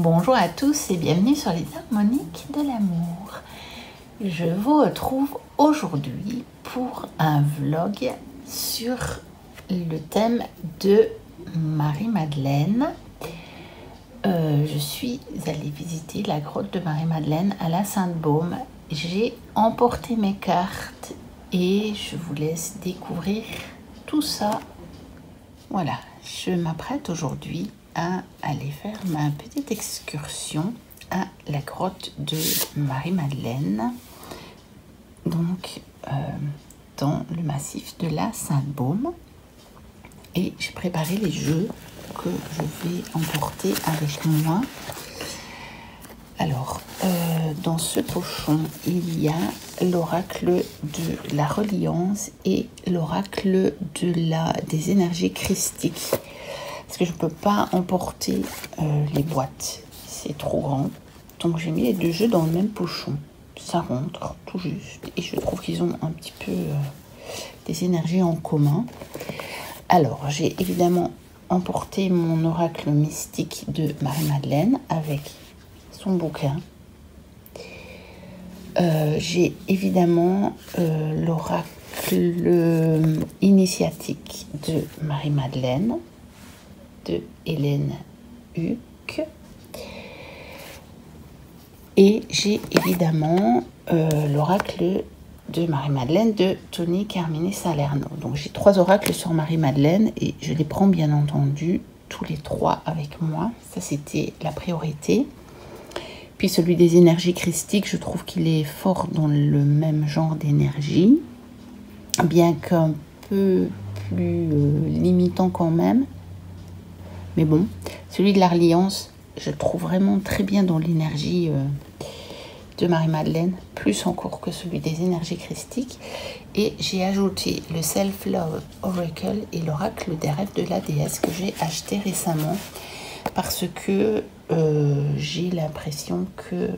Bonjour à tous et bienvenue sur les harmoniques de l'amour. Je vous retrouve aujourd'hui pour un vlog sur le thème de Marie-Madeleine. Je suis allée visiter la grotte de Marie-Madeleine à la Sainte-Baume. J'ai emporté mes cartes et je vous laisse découvrir tout ça. Voilà, je m'apprête aujourd'hui à aller faire ma petite excursion à la grotte de Marie-Madeleine, donc dans le massif de la Sainte-Baume. Et j'ai préparé les jeux que je vais emporter avec moi. Alors, dans ce pochon, il y a l'oracle de la reliance et l'oracle des énergies christiques. Parce que je ne peux pas emporter les boîtes, c'est trop grand. Donc j'ai mis les deux jeux dans le même pochon. Ça rentre tout juste. Et je trouve qu'ils ont un petit peu des énergies en commun. Alors, j'ai évidemment emporté mon oracle mystique de Marie-Madeleine avec son bouquin. J'ai évidemment l'oracle initiatique de Marie-Madeleine, de Hélène Huck. Et j'ai évidemment l'oracle de Marie-Madeleine de Tony Carmine Salerno. Donc j'ai 3 oracles sur Marie-Madeleine et je les prends bien entendu tous les 3 avec moi. Ça, c'était la priorité. Puis celui des énergies christiques, je trouve qu'il est fort dans le même genre d'énergie, bien qu'un peu plus limitant quand même. Mais bon, celui de la reliance, je le trouve vraiment très bien dans l'énergie de Marie-Madeleine, plus encore que celui des énergies christiques. Et j'ai ajouté le Self-Love Oracle et l'oracle des rêves de la déesse que j'ai acheté récemment parce que j'ai l'impression que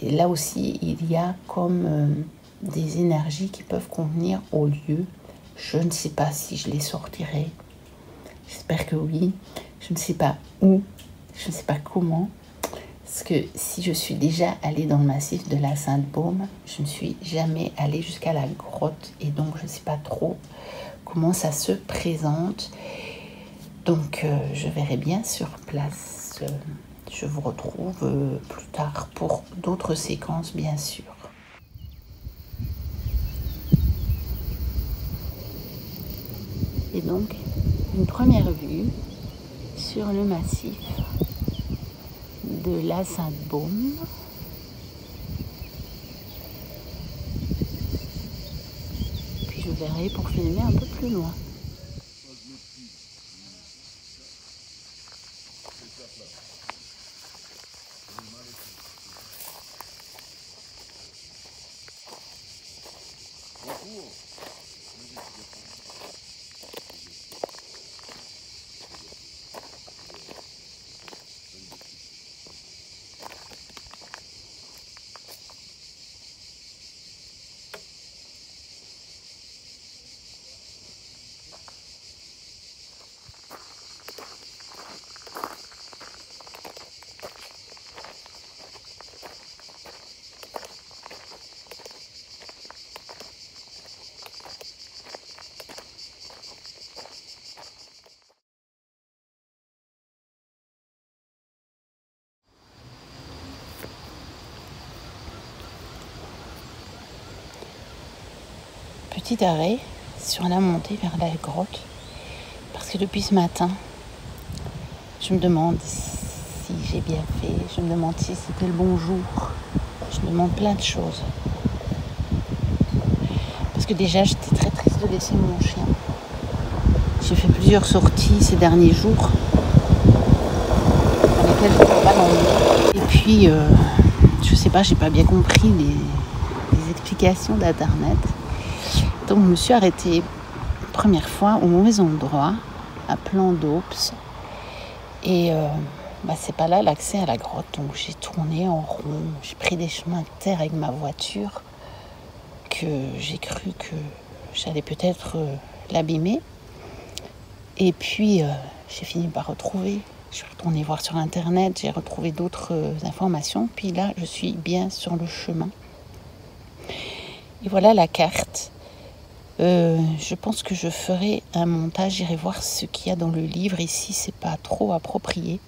là aussi il y a comme des énergies qui peuvent convenir au lieu. Je ne sais pas si je les sortirai. J'espère que oui. Je ne sais pas où, je ne sais pas comment. Parce que si je suis déjà allée dans le massif de la Sainte-Baume, je ne suis jamais allée jusqu'à la grotte. Et donc, je ne sais pas trop comment ça se présente. Donc, je verrai bien sur place. Je vous retrouve plus tard pour d'autres séquences, bien sûr. Et donc, une première vue sur le massif de la Sainte-Baume. Puis je verrai pour filmer un peu plus loin. Petit arrêt sur la montée vers la grotte parce que depuis ce matin je me demande si j'ai bien fait, je me demande si c'était le bon jour, je me demande plein de choses parce que déjà j'étais très triste de laisser mon chien. J'ai fait plusieurs sorties ces derniers jours dans lesquelles je ne peux pas l'emmener et puis je sais pas, j'ai pas bien compris les explications d'internet. Donc je me suis arrêtée première fois au mauvais endroit, à Plan d'Aubes. Et c'est pas là l'accès à la grotte. Donc j'ai tourné en rond, j'ai pris des chemins de terre avec ma voiture que j'ai cru que j'allais peut-être l'abîmer. Et puis j'ai fini par retrouver Je suis retournée voir sur internet, j'ai retrouvé d'autres informations. Puis là, je suis bien sur le chemin. Et voilà la carte. Je pense que je ferai un montage, j'irai voir ce qu'il y a dans le livre. Ici, c'est pas trop approprié.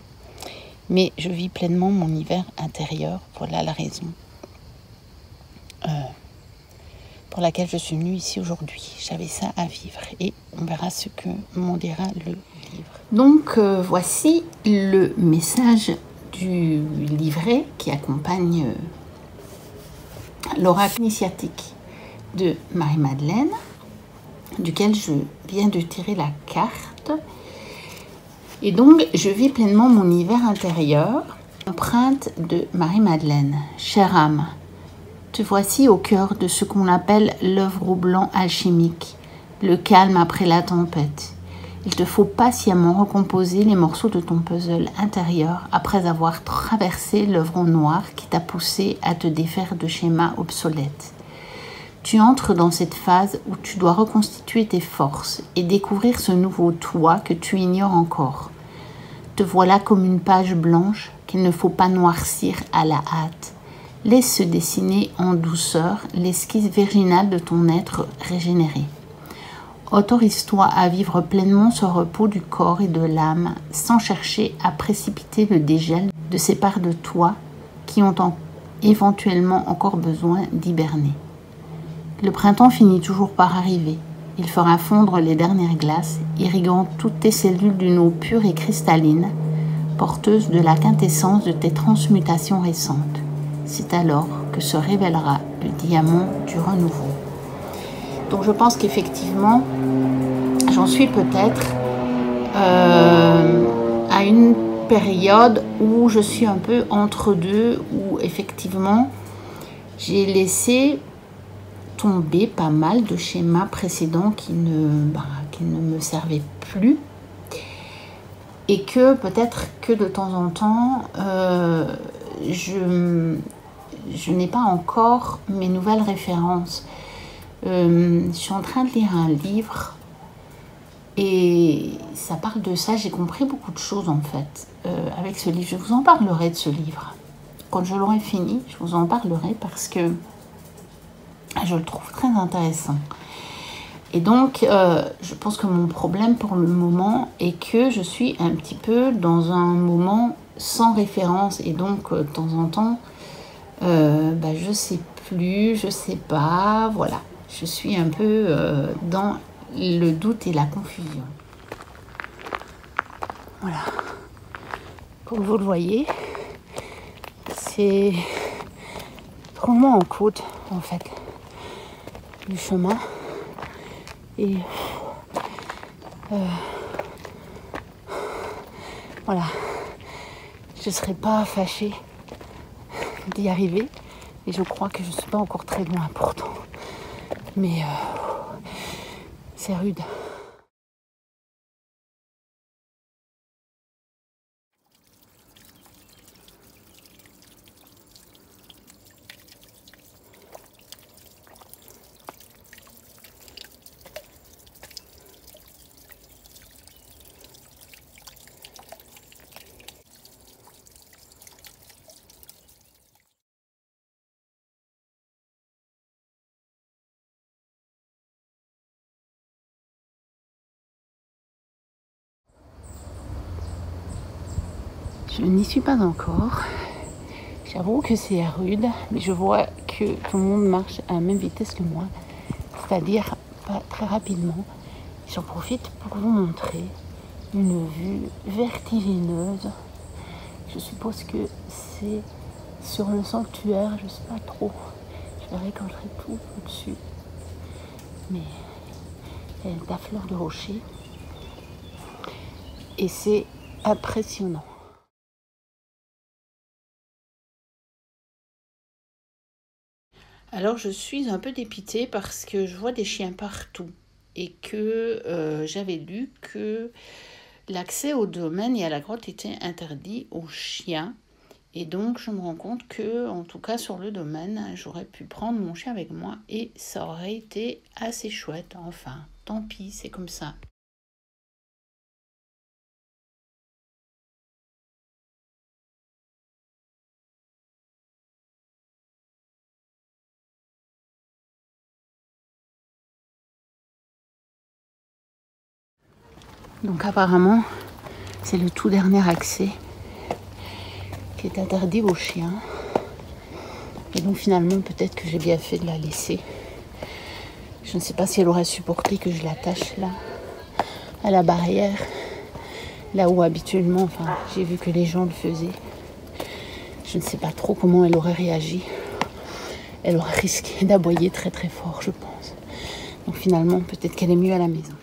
Mais je vis pleinement mon hiver intérieur. Voilà la raison pour laquelle je suis venue ici aujourd'hui. J'avais ça à vivre et on verra ce que m'en dira le livre. Donc voici le message du livret qui accompagne l'oracle initiatique de Marie-Madeleine, duquel je viens de tirer la carte. Et donc, je vis pleinement mon hiver intérieur. Empreinte de Marie-Madeleine. Chère âme, te voici au cœur de ce qu'on appelle l'œuvre au blanc alchimique, le calme après la tempête. Il te faut patiemment recomposer les morceaux de ton puzzle intérieur après avoir traversé l'œuvre au noir qui t'a poussé à te défaire de schémas obsolètes. Tu entres dans cette phase où tu dois reconstituer tes forces et découvrir ce nouveau toi que tu ignores encore. Te voilà comme une page blanche qu'il ne faut pas noircir à la hâte. Laisse se dessiner en douceur l'esquisse virginale de ton être régénéré. Autorise-toi à vivre pleinement ce repos du corps et de l'âme sans chercher à précipiter le dégel de ces parts de toi qui ont éventuellement encore besoin d'hiberner. Le printemps finit toujours par arriver. Il fera fondre les dernières glaces, irriguant toutes tes cellules d'une eau pure et cristalline, porteuse de la quintessence de tes transmutations récentes. C'est alors que se révélera le diamant du renouveau. Donc je pense qu'effectivement, j'en suis peut-être à une période où je suis un peu entre deux, où effectivement, j'ai laissé tomber pas mal de schémas précédents qui ne me servaient plus. Et que peut-être que de temps en temps, je n'ai pas encore mes nouvelles références. Je suis en train de lire un livre et ça parle de ça. J'ai compris beaucoup de choses en fait avec ce livre. Je vous en parlerai de ce livre. Quand je l'aurai fini, je vous en parlerai parce que je le trouve très intéressant. Et donc, je pense que mon problème pour le moment est que je suis un petit peu dans un moment sans référence. Et donc, de temps en temps, je sais plus, je sais pas, voilà. Je suis un peu dans le doute et la confusion. Voilà. Comme vous le voyez, c'est vraiment en côte, en fait, du chemin. Et voilà, je ne serais pas fâchée d'y arriver. Et je crois que je ne suis pas encore très loin pourtant. Mais c'est rude. Je n'y suis pas encore. J'avoue que c'est rude, mais je vois que tout le monde marche à la même vitesse que moi, c'est-à-dire pas très rapidement. J'en profite pour vous montrer une vue vertigineuse. Je suppose que c'est sur le sanctuaire, je ne sais pas trop. Je verrai quand je serai tout au-dessus. Mais elle est à fleur de rocher. Et c'est impressionnant. Alors je suis un peu dépitée parce que je vois des chiens partout et que j'avais lu que l'accès au domaine et à la grotte était interdit aux chiens. Et donc je me rends compte que, en tout cas sur le domaine, j'aurais pu prendre mon chien avec moi et ça aurait été assez chouette. Enfin, tant pis, c'est comme ça. Donc apparemment, c'est le tout dernier accès qui est interdit aux chiens. Et donc finalement, peut-être que j'ai bien fait de la laisser. Je ne sais pas si elle aurait supporté que je l'attache là, à la barrière, là où habituellement, enfin, j'ai vu que les gens le faisaient. Je ne sais pas trop comment elle aurait réagi. Elle aurait risqué d'aboyer très très fort, je pense. Donc finalement, peut-être qu'elle est mieux à la maison.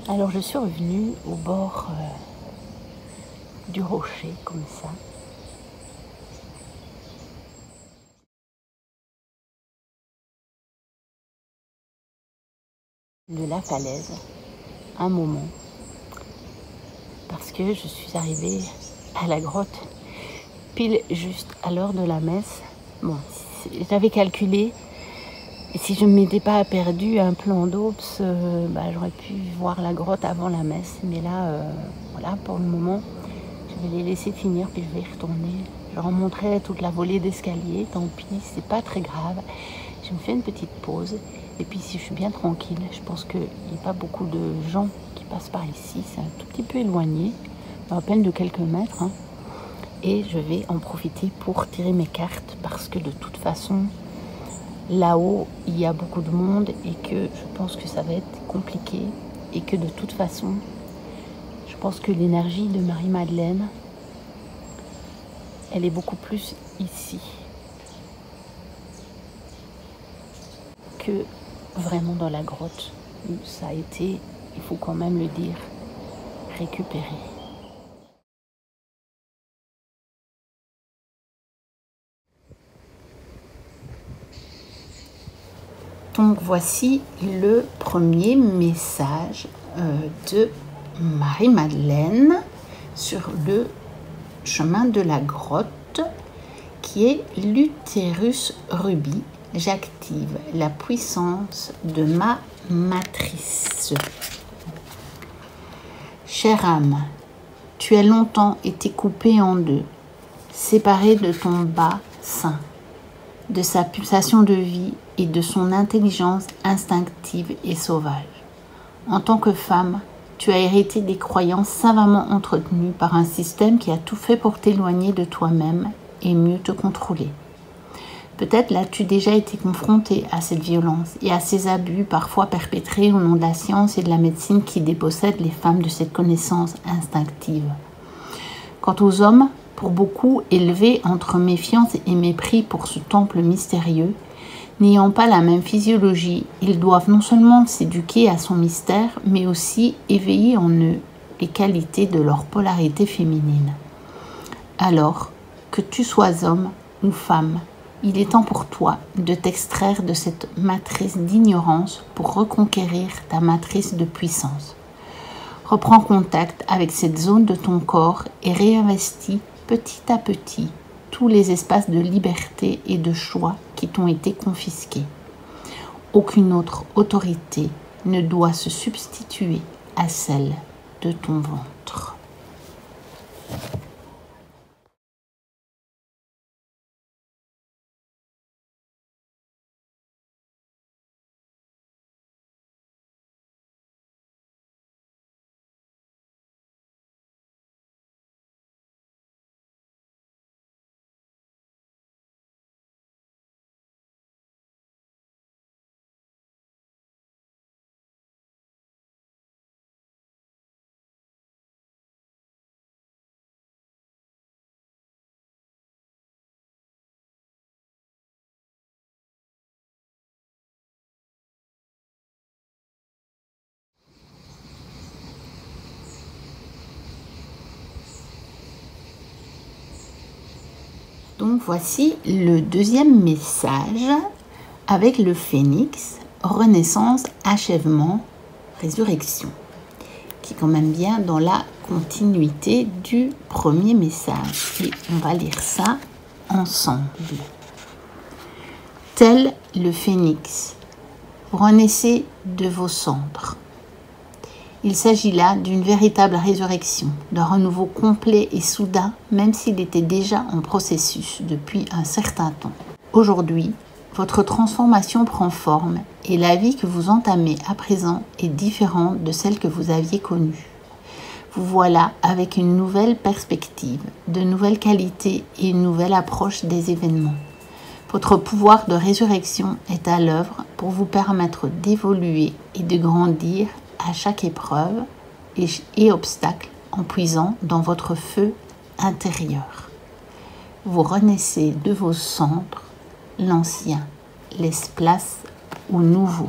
Alors je suis revenue au bord du rocher, comme ça. De la falaise, un moment, parce que je suis arrivée à la grotte pile juste à l'heure de la messe. Bon, j'avais calculé, et si je ne m'étais pas perdu un plan d'Ops, j'aurais pu voir la grotte avant la messe. Mais là, voilà, pour le moment, je vais les laisser finir, puis je vais y retourner. Je remonterai toute la volée d'escalier, tant pis, c'est pas très grave. Je me fais une petite pause, et puis si je suis bien tranquille, je pense qu'il n'y a pas beaucoup de gens qui passent par ici. C'est un tout petit peu éloigné, à peine de quelques mètres, hein. Et je vais en profiter pour tirer mes cartes, parce que de toute façon, là-haut, il y a beaucoup de monde et que je pense que ça va être compliqué. Et que de toute façon, je pense que l'énergie de Marie-Madeleine, elle est beaucoup plus ici que vraiment dans la grotte où ça a été, il faut quand même le dire, récupéré. Donc voici le premier message de Marie-Madeleine sur le chemin de la grotte, qui est l'utérus rubis. J'active la puissance de ma matrice. Chère âme, tu as longtemps été coupée en deux, séparée de ton bas sein, de sa pulsation de vie et de son intelligence instinctive et sauvage. En tant que femme, tu as hérité des croyances savamment entretenues par un système qui a tout fait pour t'éloigner de toi-même et mieux te contrôler. Peut-être l'as-tu déjà été confrontée à cette violence et à ces abus parfois perpétrés au nom de la science et de la médecine qui dépossèdent les femmes de cette connaissance instinctive. Quant aux hommes, pour beaucoup élevés entre méfiance et mépris pour ce temple mystérieux, n'ayant pas la même physiologie, ils doivent non seulement s'éduquer à son mystère, mais aussi éveiller en eux les qualités de leur polarité féminine. Alors, que tu sois homme ou femme, il est temps pour toi de t'extraire de cette matrice d'ignorance pour reconquérir ta matrice de puissance. Reprends contact avec cette zone de ton corps et réinvestis petit à petit tous les espaces de liberté et de choix qui t'ont été confisqués. Aucune autre autorité ne doit se substituer à celle de ton ventre. Donc voici le deuxième message avec le phénix, renaissance, achèvement, résurrection, qui est quand même bien dans la continuité du premier message. Et on va lire ça ensemble. Tel le phénix, renaissez de vos cendres. Il s'agit là d'une véritable résurrection, d'un renouveau complet et soudain, même s'il était déjà en processus depuis un certain temps. Aujourd'hui, votre transformation prend forme et la vie que vous entamez à présent est différente de celle que vous aviez connue. Vous voilà avec une nouvelle perspective, de nouvelles qualités et une nouvelle approche des événements. Votre pouvoir de résurrection est à l'œuvre pour vous permettre d'évoluer et de grandir à chaque épreuve et obstacle en puisant dans votre feu intérieur. Vous renaissez de vos cendres, l'ancien laisse place au nouveau.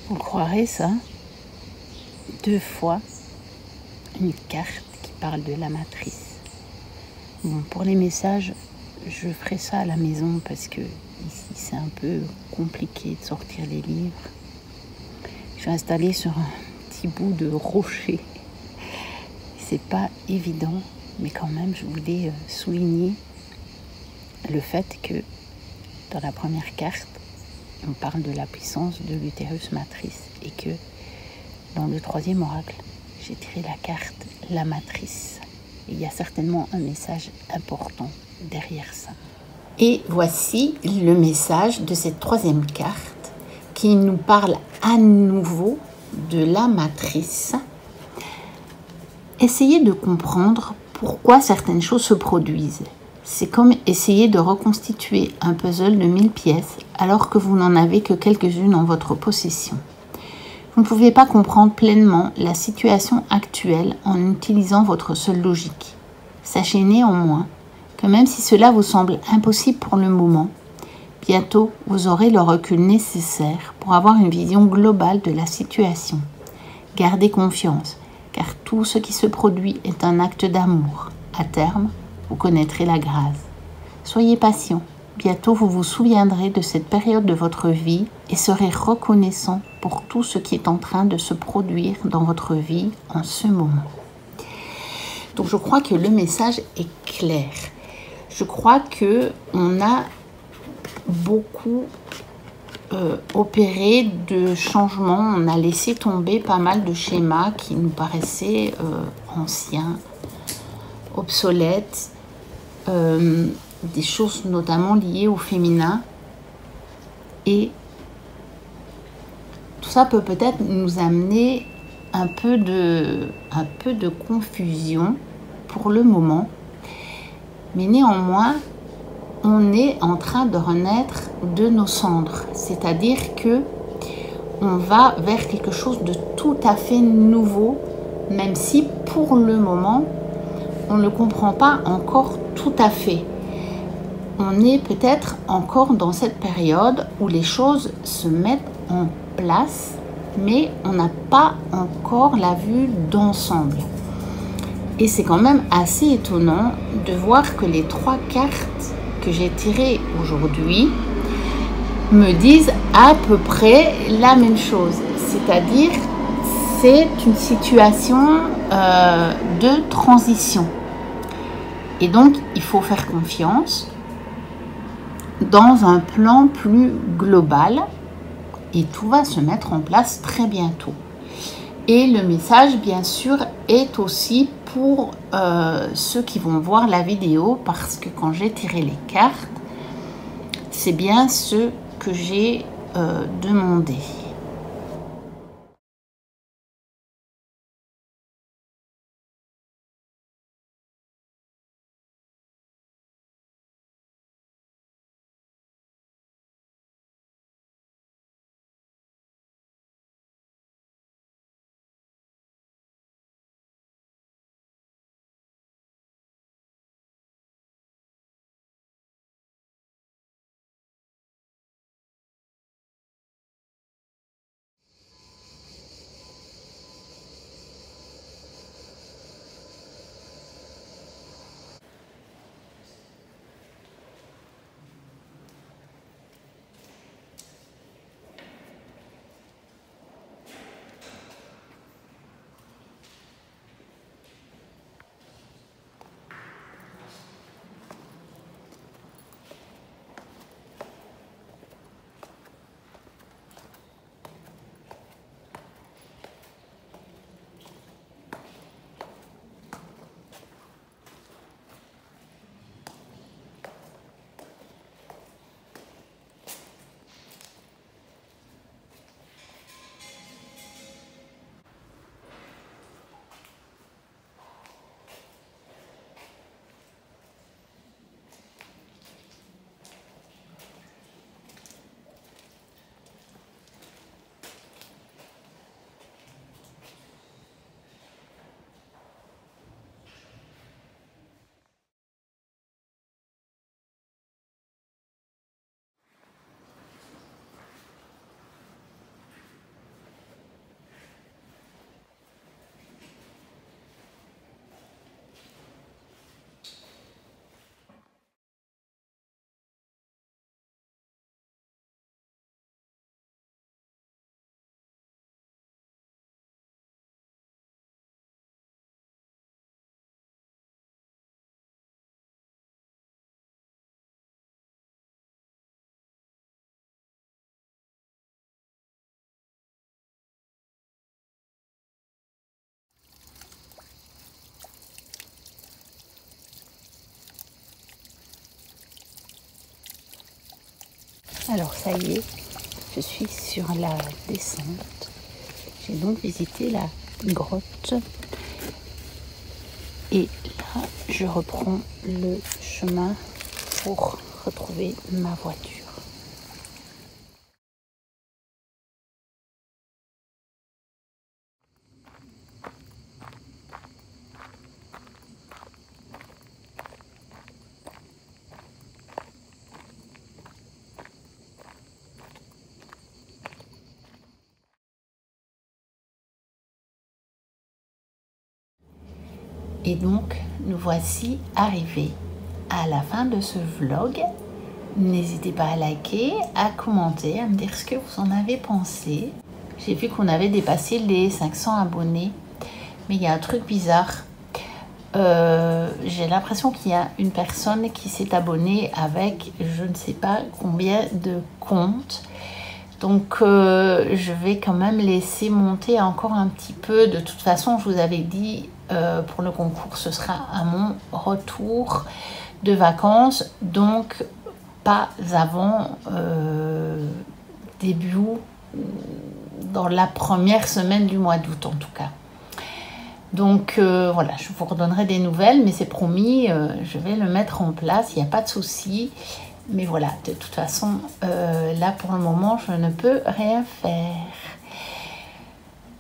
Vous croirez ça? 2 fois une carte qui parle de la matrice. Bon, pour les messages, je ferai ça à la maison parce que ici c'est un peu compliqué de sortir les livres. Je suis installée sur un petit bout de rocher. C'est pas évident, mais quand même je voulais souligner le fait que dans la première carte, on parle de la puissance de l'utérus matrice et que dans le troisième oracle, j'ai tiré la carte la matrice. Et il y a certainement un message important derrière ça. Et voici le message de cette troisième carte qui nous parle à nouveau de la matrice. Essayez de comprendre pourquoi certaines choses se produisent. C'est comme essayer de reconstituer un puzzle de 1000 pièces alors que vous n'en avez que quelques-unes en votre possession. Vous ne pouvez pas comprendre pleinement la situation actuelle en utilisant votre seule logique. Sachez néanmoins que même si cela vous semble impossible pour le moment, bientôt vous aurez le recul nécessaire pour avoir une vision globale de la situation. Gardez confiance, car tout ce qui se produit est un acte d'amour. À terme, vous connaîtrez la grâce. Soyez patient. Bientôt, vous vous souviendrez de cette période de votre vie et serez reconnaissant pour tout ce qui est en train de se produire dans votre vie en ce moment. Donc, je crois que le message est clair. Je crois qu'on a beaucoup opéré de changements. On a laissé tomber pas mal de schémas qui nous paraissaient anciens, obsolètes, des choses notamment liées au féminin. Et tout ça peut peut-être nous amener un peu de confusion pour le moment. Mais néanmoins, on est en train de renaître de nos cendres. C'est-à-dire que on va vers quelque chose de tout à fait nouveau, même si pour le moment, on ne le comprend pas encore tout à fait. On est peut-être encore dans cette période où les choses se mettent en place, mais on n'a pas encore la vue d'ensemble. Et c'est quand même assez étonnant de voir que les 3 cartes que j'ai tirées aujourd'hui me disent à peu près la même chose. C'est-à-dire, c'est une situation de transition. Et donc, il faut faire confiance dans un plan plus global et tout va se mettre en place très bientôt. Et le message, bien sûr, est aussi pour ceux qui vont voir la vidéo parce que quand j'ai tiré les cartes, c'est bien ce que j'ai demandé. Alors ça y est, je suis sur la descente. J'ai donc visité la grotte. Et là, je reprends le chemin pour retrouver ma voiture. Et donc, nous voici arrivés à la fin de ce vlog. N'hésitez pas à liker, à commenter, à me dire ce que vous en avez pensé. J'ai vu qu'on avait dépassé les 500 abonnés, mais il y a un truc bizarre. J'ai l'impression qu'il y a une personne qui s'est abonnée avec je ne sais pas combien de comptes. Donc je vais quand même laisser monter encore un petit peu. De toute façon, je vous avais dit pour le concours, ce sera à mon retour de vacances. Donc pas avant début dans la première semaine du mois d'août en tout cas. Donc voilà, je vous redonnerai des nouvelles, mais c'est promis, je vais le mettre en place, il n'y a pas de souci. Mais voilà, de toute façon, là pour le moment, je ne peux rien faire.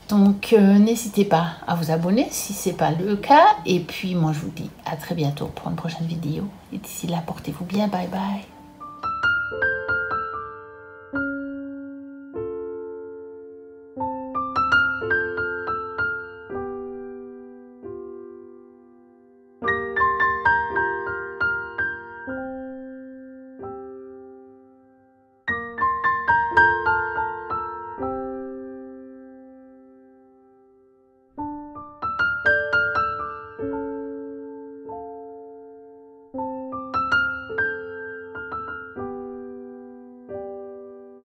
Donc n'hésitez pas à vous abonner si ce n'est pas le cas. Et puis moi je vous dis à très bientôt pour une prochaine vidéo. Et d'ici là, portez-vous bien, bye bye.